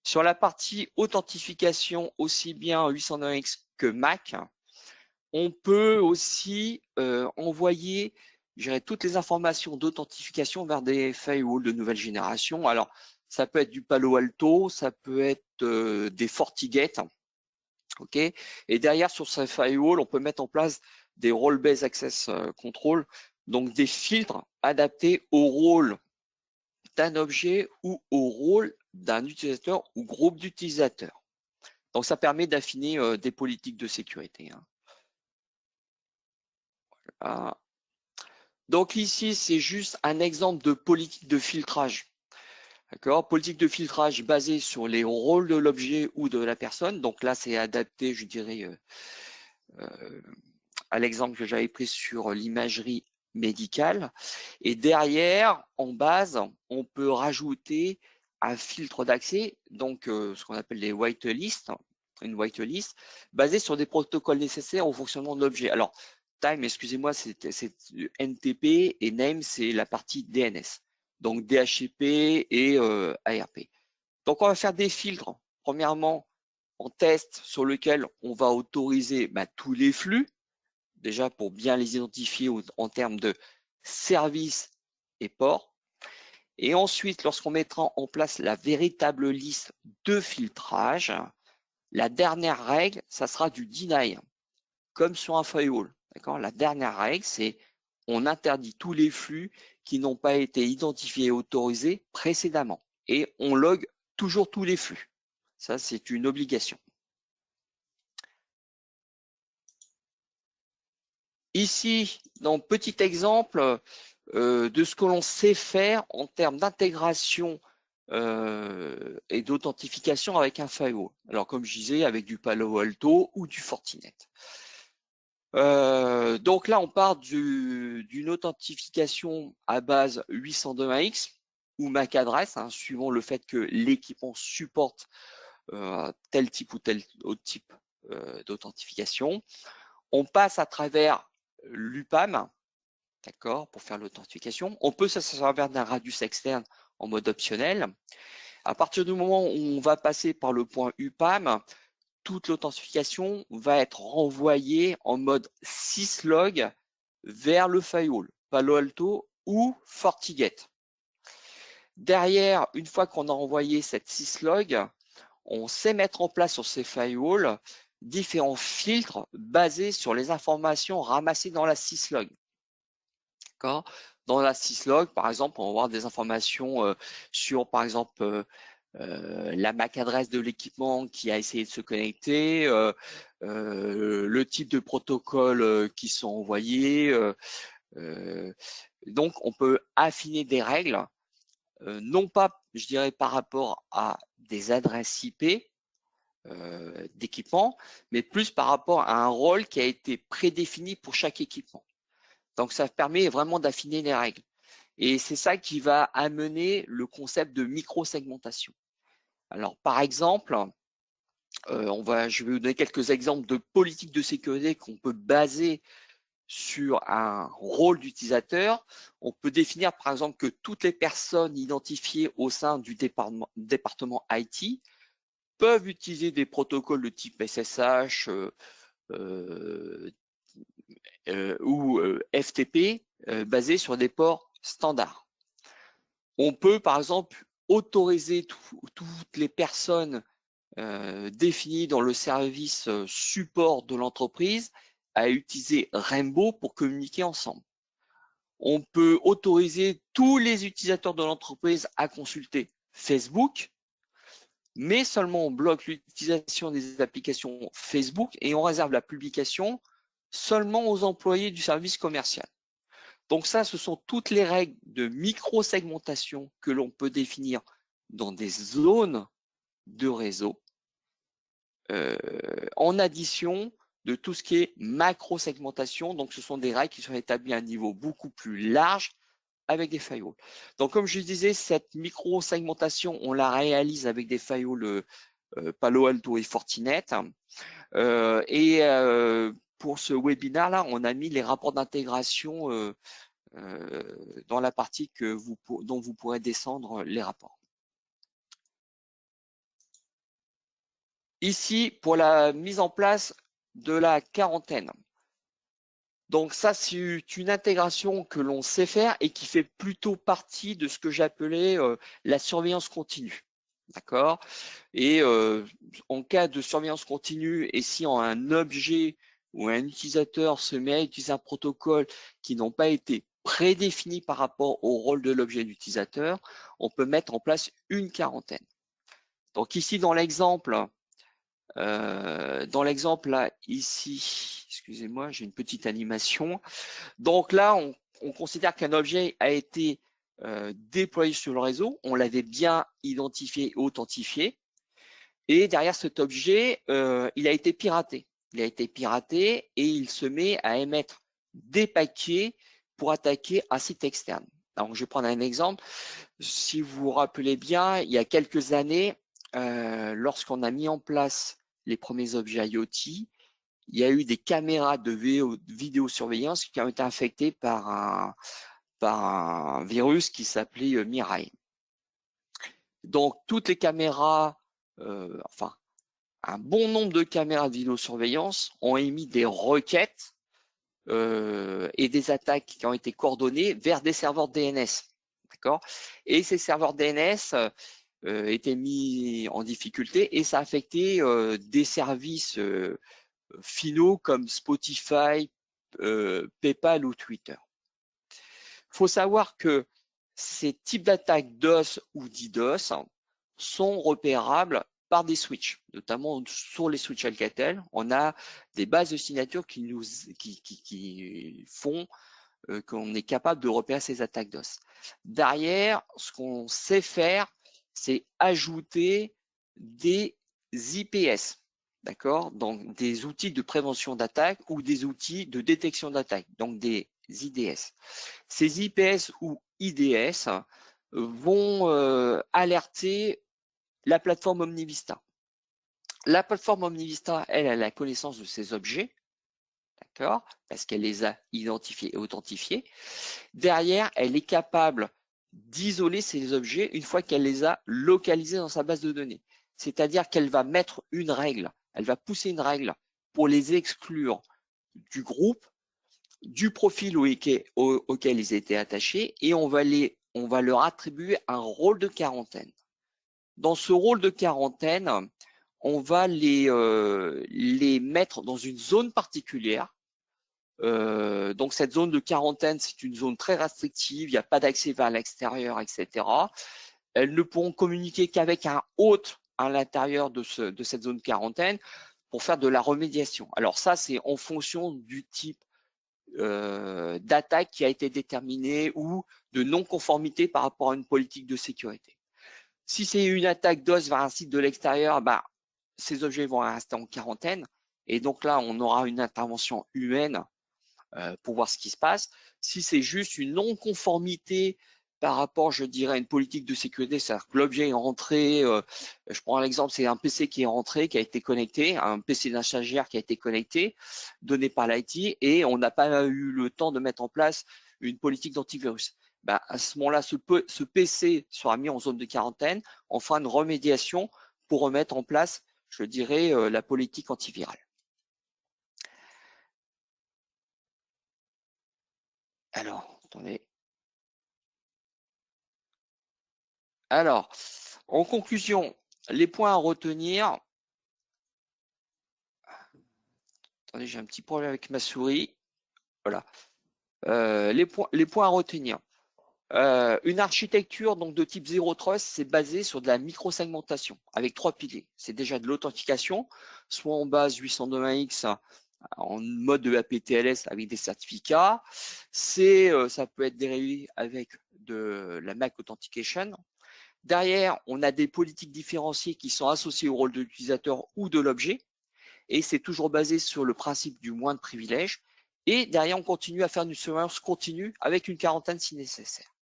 Sur la partie authentification, aussi bien 802.1x que MAC, on peut aussi envoyer toutes les informations d'authentification vers des firewalls de nouvelle génération. Alors, ça peut être du Palo Alto, ça peut être des FortiGate. Okay. Et derrière, sur ces firewalls, on peut mettre en place des role-based access control, donc des filtres adaptés au rôle d'un objet ou au rôle d'un utilisateur ou groupe d'utilisateurs. Donc, ça permet d'affiner des politiques de sécurité. Hein. Voilà. Donc ici, c'est juste un exemple de politique de filtrage. D'accord, politique de filtrage basée sur les rôles de l'objet ou de la personne. Donc là, c'est adapté, je dirais, à l'exemple que j'avais pris sur l'imagerie médicale. Et derrière, en base, on peut rajouter un filtre d'accès, donc ce qu'on appelle les whitelists, une whitelist, basée sur des protocoles nécessaires au fonctionnement de l'objet. Alors, time, excusez-moi, c'est NTP et name, c'est la partie DNS. Donc DHCP et ARP. Donc on va faire des filtres. Premièrement, en test sur lequel on va autoriser tous les flux, déjà pour bien les identifier en termes de service et port. Et ensuite, lorsqu'on mettra en place la véritable liste de filtrage, la dernière règle, ça sera du deny, comme sur un firewall. D'accord? La dernière règle, c'est on interdit tous les flux qui n'ont pas été identifiés et autorisés précédemment. Et on log toujours tous les flux. Ça, c'est une obligation. Ici, dans petit exemple de ce que l'on sait faire en termes d'intégration et d'authentification avec un firewall. Alors, comme je disais, avec du Palo Alto ou du Fortinet. Donc là, on part d'une authentification à base 802.1x ou MAC adresse, hein, suivant le fait que l'équipement supporte tel type ou tel autre type d'authentification. On passe à travers l'UPAM, d'accord, pour faire l'authentification. On peut se servir d'un radius externe en mode optionnel. À partir du moment où on va passer par le point UPAM, toute l'authentification va être renvoyée en mode syslog vers le firewall, Palo Alto ou FortiGate. Derrière, une fois qu'on a envoyé cette syslog, on sait mettre en place sur ces firewalls différents filtres basés sur les informations ramassées dans la syslog. D'accord ? Dans la syslog, par exemple, on va avoir des informations sur, par exemple, la MAC adresse de l'équipement qui a essayé de se connecter, le type de protocole qui sont envoyés. Donc, on peut affiner des règles, non pas, je dirais, par rapport à des adresses IP d'équipement, mais plus par rapport à un rôle qui a été prédéfini pour chaque équipement. Donc, ça permet vraiment d'affiner les règles. Et c'est ça qui va amener le concept de micro-segmentation. Alors, par exemple, je vais vous donner quelques exemples de politiques de sécurité qu'on peut baser sur un rôle d'utilisateur. On peut définir, par exemple, que toutes les personnes identifiées au sein du département IT peuvent utiliser des protocoles de type SSH ou FTP basés sur des ports standards. On peut, par exemple, autoriser toutes les personnes définies dans le service support de l'entreprise à utiliser Rainbow pour communiquer ensemble. On peut autoriser tous les utilisateurs de l'entreprise à consulter Facebook, mais seulement on bloque l'utilisation des applications Facebook et on réserve la publication seulement aux employés du service commercial. Donc ça, ce sont toutes les règles de micro-segmentation que l'on peut définir dans des zones de réseau, en addition de tout ce qui est macro-segmentation. Donc ce sont des règles qui sont établies à un niveau beaucoup plus large avec des firewalls. Donc comme je disais, cette micro-segmentation, on la réalise avec des firewalls Palo Alto et Fortinet. Pour ce webinaire-là, on a mis les rapports d'intégration dans la partie dont vous pourrez descendre les rapports. Ici, pour la mise en place de la quarantaine. Donc ça, c'est une intégration que l'on sait faire et qui fait plutôt partie de ce que j'appelais la surveillance continue. D'accord ? Et en cas de surveillance continue, et si un objet ou un utilisateur se met à utiliser un protocole qui n'ont pas été prédéfinis par rapport au rôle de l'objet d'utilisateur, on peut mettre en place une quarantaine. Donc ici, dans l'exemple là, ici, excusez-moi, j'ai une petite animation. Donc là, on considère qu'un objet a été déployé sur le réseau, on l'avait bien identifié et authentifié, et derrière cet objet, il a été piraté. Il a été piraté et il se met à émettre des paquets pour attaquer un site externe. Alors, je vais prendre un exemple. Si vous vous rappelez bien, il y a quelques années, lorsqu'on a mis en place les premiers objets IoT, il y a eu des caméras de vidéosurveillance qui ont été infectées par un virus qui s'appelait Mirai. Donc, toutes les caméras, un bon nombre de caméras de vidéosurveillance ont émis des requêtes et des attaques qui ont été coordonnées vers des serveurs DNS. D'accord ? Et ces serveurs DNS étaient mis en difficulté et ça a affecté des services finaux comme Spotify, PayPal ou Twitter. Il faut savoir que ces types d'attaques DOS ou DDoS sont repérables par des switches, notamment sur les switches Alcatel. On a des bases de signatures qui font qu'on est capable de repérer ces attaques DOS. Derrière, ce qu'on sait faire, c'est ajouter des IPS, d'accord, donc des outils de prévention d'attaque ou des outils de détection d'attaque, donc des IDS. Ces IPS ou IDS vont alerter la plateforme Omnivista. La plateforme Omnivista, elle a la connaissance de ces objets, d'accord, parce qu'elle les a identifiés et authentifiés. Derrière, elle est capable d'isoler ces objets une fois qu'elle les a localisés dans sa base de données. C'est-à-dire qu'elle va mettre une règle, elle va pousser une règle pour les exclure du groupe, du profil auquel ils étaient attachés, et on va leur attribuer un rôle de quarantaine. Dans ce rôle de quarantaine, on va les mettre dans une zone particulière. Donc cette zone de quarantaine, c'est une zone très restrictive, il n'y a pas d'accès vers l'extérieur, etc. Elles ne pourront communiquer qu'avec un hôte à l'intérieur de cette zone de quarantaine pour faire de la remédiation. Alors ça, c'est en fonction du type d'attaque qui a été déterminée ou de non-conformité par rapport à une politique de sécurité. Si c'est une attaque DOS vers un site de l'extérieur, ces objets vont rester en quarantaine et donc là, on aura une intervention humaine pour voir ce qui se passe. Si c'est juste une non-conformité par rapport, je dirais, à une politique de sécurité, c'est-à-dire que l'objet est rentré, je prends l'exemple, c'est un PC qui est rentré, qui a été connecté, un PC d'un stagiaire qui a été connecté, donné par l'IT, et on n'a pas eu le temps de mettre en place une politique d'antivirus. À ce moment-là, ce PC sera mis en zone de quarantaine, on fera une remédiation pour remettre en place, je dirais, la politique antivirale. Alors, attendez. Alors, en conclusion, les points à retenir. Attendez, j'ai un petit problème avec ma souris. Voilà. Les points à retenir. Une architecture donc de type Zero Trust, c'est basé sur de la microsegmentation avec 3 piliers. C'est déjà de l'authentification, soit en base 802.1x en mode de APTLS avec des certificats. Ça peut être dérivé avec de la MAC Authentication. Derrière, on a des politiques différenciées qui sont associées au rôle de l'utilisateur ou de l'objet. Et c'est toujours basé sur le principe du moins de privilèges. Et derrière, on continue à faire une surveillance continue avec une quarantaine si nécessaire.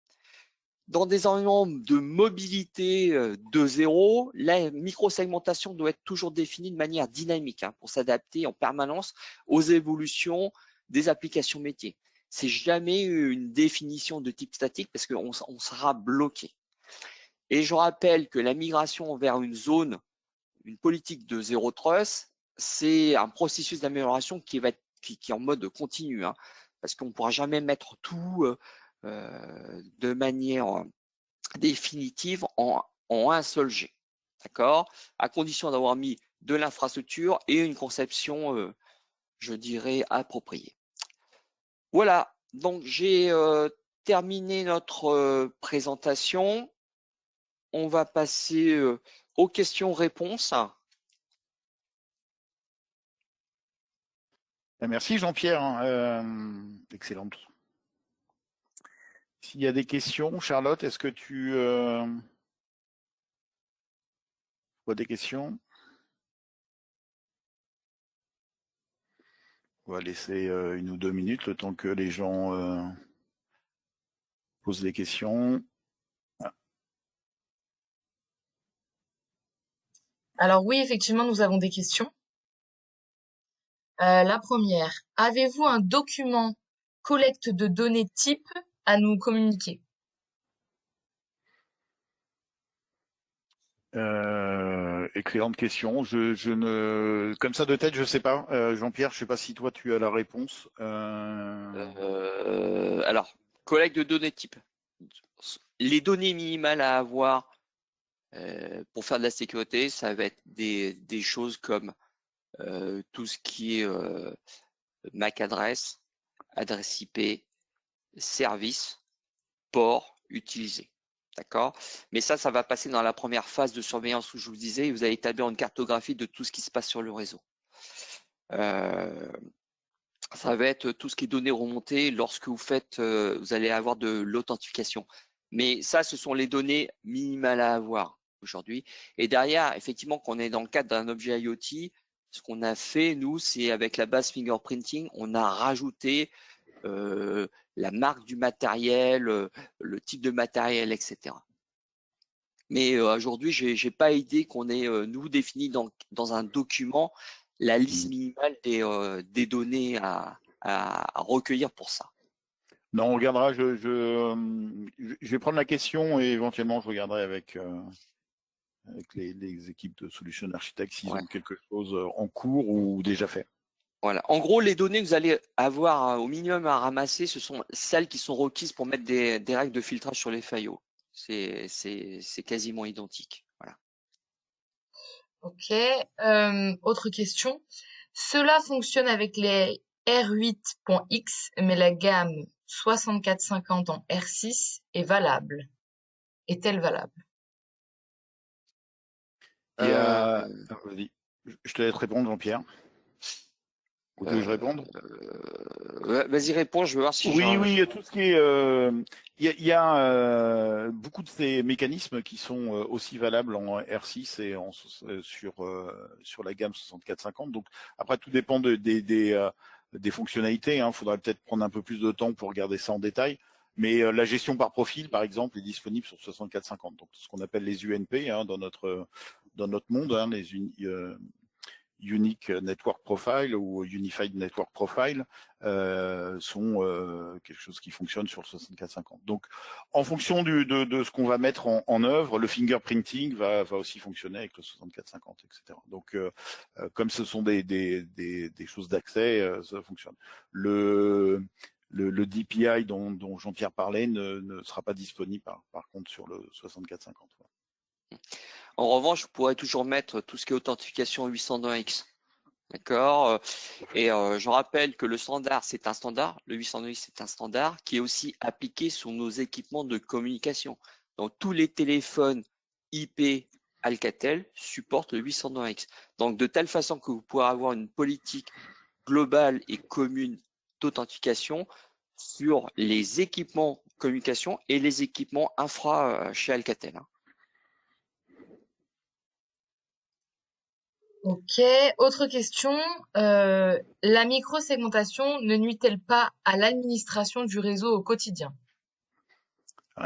Dans des environnements de mobilité de zéro, la microsegmentation doit être toujours définie de manière dynamique pour s'adapter en permanence aux évolutions des applications métiers. C'est jamais une définition de type statique parce qu'on sera bloqué. Et je rappelle que la migration vers une zone, une politique de zéro trust, c'est un processus d'amélioration qui est en mode continu, parce qu'on ne pourra jamais mettre tout de manière définitive en un seul jet, d'accord, à condition d'avoir mis de l'infrastructure et une conception, je dirais, appropriée. Voilà, donc j'ai terminé notre présentation. On va passer aux questions-réponses. Merci Jean-Pierre, excellente. S'il y a des questions, Charlotte, est-ce que tu vois des questions? On va laisser 1 ou 2 minutes le temps que les gens posent des questions. Alors oui, effectivement, nous avons des questions. La première, avez-vous un document collecte de données type à nous communiquer? Excellente question. Je ne, comme ça de tête, je sais pas. Jean-Pierre, je sais pas si toi tu as la réponse. Alors, collecte de données type. Les données minimales à avoir pour faire de la sécurité, ça va être des choses comme tout ce qui est MAC adresse, adresse IP, service, port utilisé. D'accord? Mais ça va passer dans la première phase de surveillance où je vous disais, vous allez établir une cartographie de tout ce qui se passe sur le réseau. Ça va être tout ce qui est données remontées lorsque vous allez avoir de l'authentification. Mais ça, ce sont les données minimales à avoir aujourd'hui. Et derrière, effectivement, quand on est dans le cadre d'un objet IoT, ce qu'on a fait, nous, c'est avec la base fingerprinting, on a rajouté la marque du matériel, le type de matériel, etc. Mais aujourd'hui, j'ai pas idée qu'on ait, nous, défini dans un document la liste minimale des données à recueillir pour ça. Non, on regardera. Je vais prendre la question et éventuellement je regarderai avec les équipes de Solution Architects s'ils ont quelque chose en cours ou déjà fait. Voilà. En gros, les données que vous allez avoir au minimum à ramasser, ce sont celles qui sont requises pour mettre des règles de filtrage sur les faillots. C'est quasiment identique. Voilà. Ok. Autre question. Cela fonctionne avec les R8.X, mais la gamme 6450 en R6 est valable. Est-elle valable? Vas-y. Je te laisse répondre, Jean-Pierre. Ou tu veux que je réponde? Vas-y, réponds, je veux voir si Oui, tout ce qui est... Il y a beaucoup de ces mécanismes qui sont aussi valables en R6 et sur la gamme 6450. Donc après, tout dépend des fonctionnalités. Il faudra peut-être prendre un peu plus de temps pour regarder ça en détail. Mais la gestion par profil, par exemple, est disponible sur 6450. Donc ce qu'on appelle les UNP dans notre monde, les Unique Network Profile ou Unified Network Profile sont quelque chose qui fonctionne sur le 6450. Donc, en fonction de ce qu'on va mettre en œuvre, le fingerprinting va aussi fonctionner avec le 6450, etc. Donc, comme ce sont des choses d'accès, ça fonctionne. Le DPI dont Jean-Pierre parlait ne sera pas disponible par contre sur le 6450. En revanche, vous pourrez toujours mettre tout ce qui est authentification 802.x. D'accord. Et je rappelle que le standard, c'est un standard. Le 802.x, c'est un standard qui est aussi appliqué sur nos équipements de communication. Donc, tous les téléphones IP Alcatel supportent le 802.x. Donc, de telle façon que vous pourrez avoir une politique globale et commune d'authentification sur les équipements communication et les équipements infra chez Alcatel. Ok. Autre question. La microsegmentation ne nuit-elle pas à l'administration du réseau au quotidien?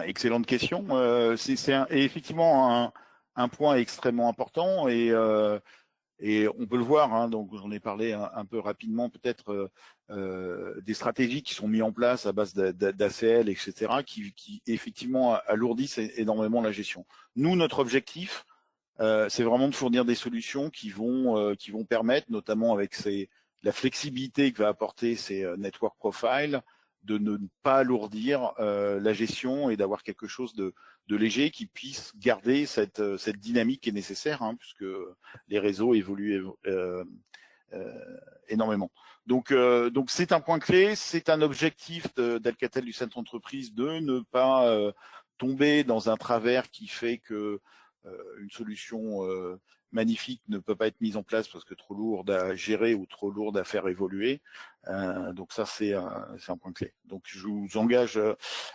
Excellente question. C'est effectivement un point extrêmement important et on peut le voir. Donc j'en ai parlé un peu rapidement, peut-être des stratégies qui sont mises en place à base d'ACL, etc., qui effectivement alourdissent énormément la gestion. Nous, notre objectif, c'est vraiment de fournir des solutions qui vont permettre, notamment avec la flexibilité que va apporter ces network profiles, de ne pas alourdir la gestion et d'avoir quelque chose de léger qui puisse garder cette dynamique qui est nécessaire, puisque les réseaux évoluent énormément. Donc c'est un point clé, c'est un objectif d'Alcatel du Centre Entreprise de ne pas tomber dans un travers qui fait que une solution magnifique ne peut pas être mise en place parce que trop lourde à gérer ou trop lourde à faire évoluer. Donc ça, c'est un point clé. Donc je vous engage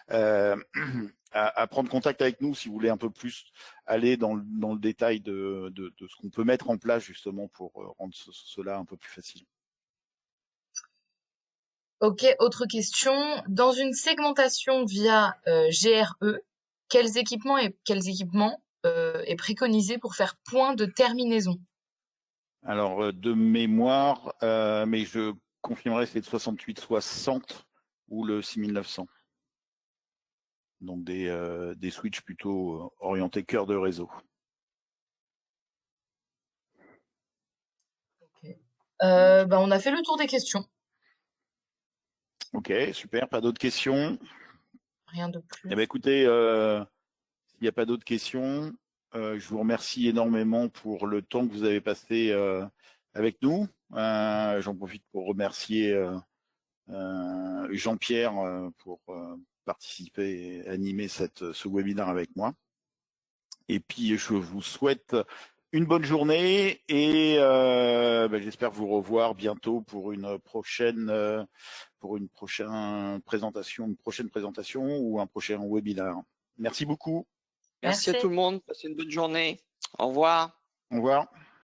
à prendre contact avec nous si vous voulez un peu plus aller dans le détail de ce qu'on peut mettre en place justement pour rendre cela un peu plus facile. Ok, autre question. Dans une segmentation via GRE, quels équipements est préconisé pour faire point de terminaison? Alors, de mémoire, mais je confirmerai, c'est le 6860 ou le 6900. Donc, des switches plutôt orientés cœur de réseau. Okay. On a fait le tour des questions. Ok, super. Pas d'autres questions? Rien de plus. Eh bien, écoutez, s'il n'y a pas d'autres questions, je vous remercie énormément pour le temps que vous avez passé avec nous. J'en profite pour remercier Jean-Pierre pour participer et animer ce webinaire avec moi. Et puis, je vous souhaite une bonne journée et j'espère vous revoir bientôt pour une prochaine présentation ou un prochain webinaire. Merci beaucoup. Merci à tout le monde. Passez une bonne journée. Au revoir. Au revoir.